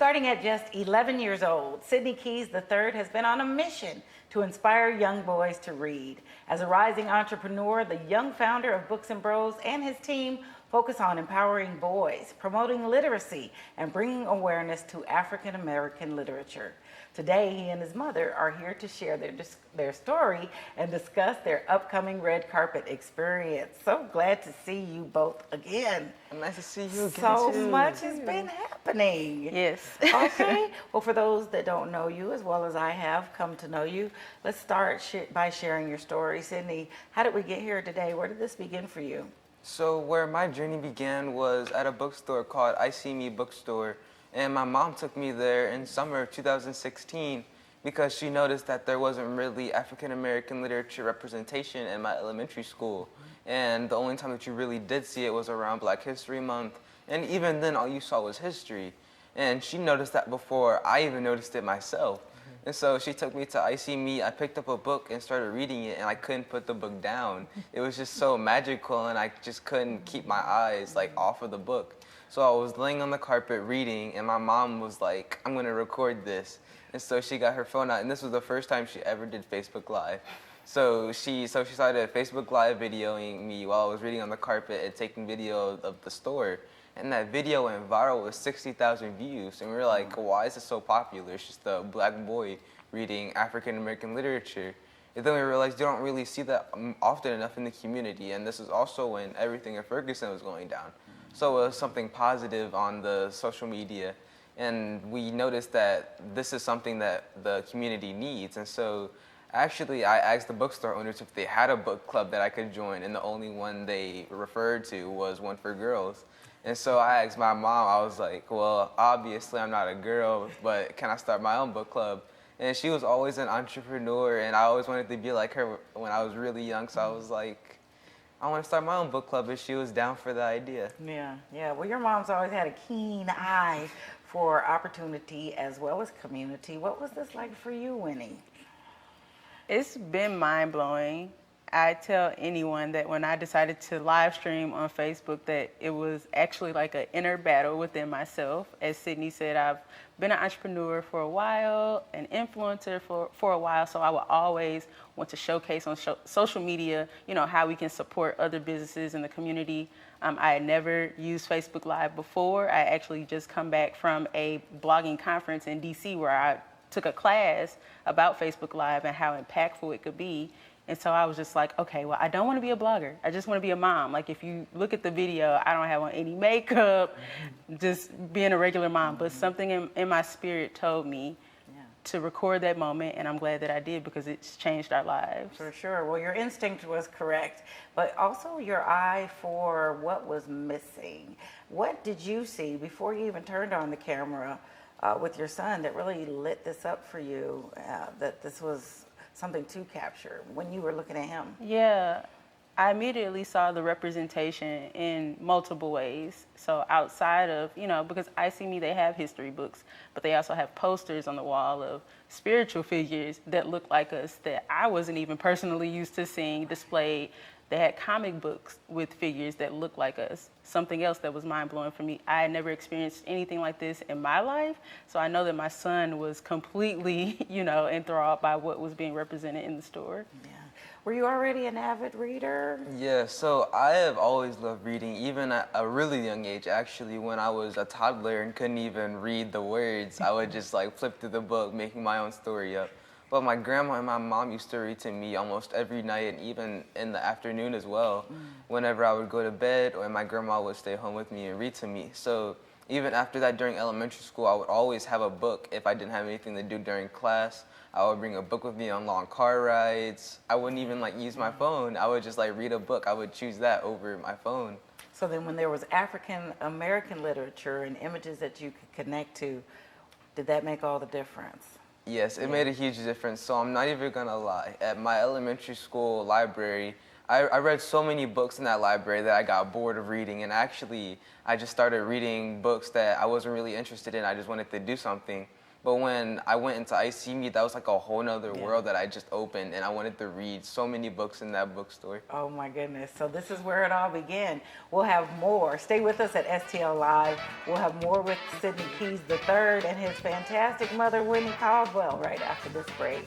Starting at just 11 years old, Sidney Keys III has been on a mission to inspire young boys to read. As a rising entrepreneur, the young founder of Books and Bros and his team focus on empowering boys, promoting literacy, and bringing awareness to African American literature. Today, he and his mother are here to share their story and discuss their upcoming red carpet experience. So glad to see you both again. Nice to see you again. So much has been happening. Yes. Okay. Well, for those that don't know you as well as I have come to know you, let's start by sharing your story. Sidney, how did we get here today? Where did this begin for you? So where my journey began was at a bookstore called I See Me Bookstore. And my mom took me there in summer of 2016 because she noticed that there wasn't really African American literature representation in my elementary school. And the only time that you really did see it was around Black History Month. And even then, all you saw was history. And she noticed that before I even noticed it myself. And so she took me to I See Me. I picked up a book and started reading it, and I couldn't put the book down. It was just so magical, and I just couldn't keep my eyes off of the book. So I was laying on the carpet reading, and my mom was like, I'm gonna record this. And so she got her phone out, and this was the first time she ever did Facebook Live. So she started Facebook Live videoing me while I was reading on the carpet and taking video of the store. And that video went viral with 60,000 views. And we were like, why is this so popular? It's just a Black boy reading African American literature. And then we realized you don't really see that often enough in the community. And this is also when everything in Ferguson was going down. So it was something positive on the social media. And we noticed that this is something that the community needs. And so actually I asked the bookstore owners if they had a book club that I could join. And the only one they referred to was one for girls. And so I asked my mom, I was like, well, obviously I'm not a girl, but can I start my own book club? And she was always an entrepreneur, and I always wanted to be like her when I was really young. So I was like, I want to start my own book club, and she was down for the idea. Yeah. Well, your mom's always had a keen eye for opportunity as well as community. What was this like for you, Winnie? It's been mind-blowing. I tell anyone that when I decided to live stream on Facebook that it was actually like an inner battle within myself. As Sidney said, I've been an entrepreneur for a while, an influencer for a while, so I would always want to showcase on social media, how we can support other businesses in the community. I had never used Facebook Live before. I actually just come back from a blogging conference in DC where I took a class about Facebook Live and how impactful it could be. And so I was just like, okay, well, I don't want to be a blogger. I just want to be a mom. Like, if you look at the video, I don't have on any makeup, just being a regular mom. But something in my spirit told me to record that moment, and I'm glad that I did because it's changed our lives. For sure. Well, your instinct was correct, but also your eye for what was missing. What did you see before you even turned on the camera with your son that really lit this up for you, that this was something to capture when you were looking at him? Yeah, I immediately saw the representation in multiple ways. So outside of, because I See Me, they have history books, but they also have posters on the wall of spiritual figures that look like us that I wasn't even personally used to seeing displayed. They had comic books with figures that look like us. Something else that was mind-blowing for me, I had never experienced anything like this in my life, so I know that my son was completely, enthralled by what was being represented in the store. Yeah. Were you already an avid reader? Yeah, so I have always loved reading, even at a really young age. Actually, when I was a toddler and couldn't even read the words, I would just flip through the book, making my own story up. But my grandma and my mom used to read to me almost every night, and even in the afternoon as well, whenever I would go to bed, or my grandma would stay home with me and read to me. So even after that, during elementary school, I would always have a book. If I didn't have anything to do during class, I would bring a book with me on long car rides. I wouldn't even use my phone. I would just read a book. I would choose that over my phone. So then when there was African American literature and images that you could connect to, did that make all the difference? Yes, it made a huge difference. So I'm not even gonna lie. At my elementary school library, I read so many books in that library that I got bored of reading. And actually, I just started reading books that I wasn't really interested in. I just wanted to do something. But when I went into I See Me, that was like a whole nother world that I just opened, and I wanted to read so many books in that bookstore. Oh my goodness. So this is where it all began. We'll have more. Stay with us at STL Live. We'll have more with Sidney Keys III and his fantastic mother, Winnie Caldwell, right after this break.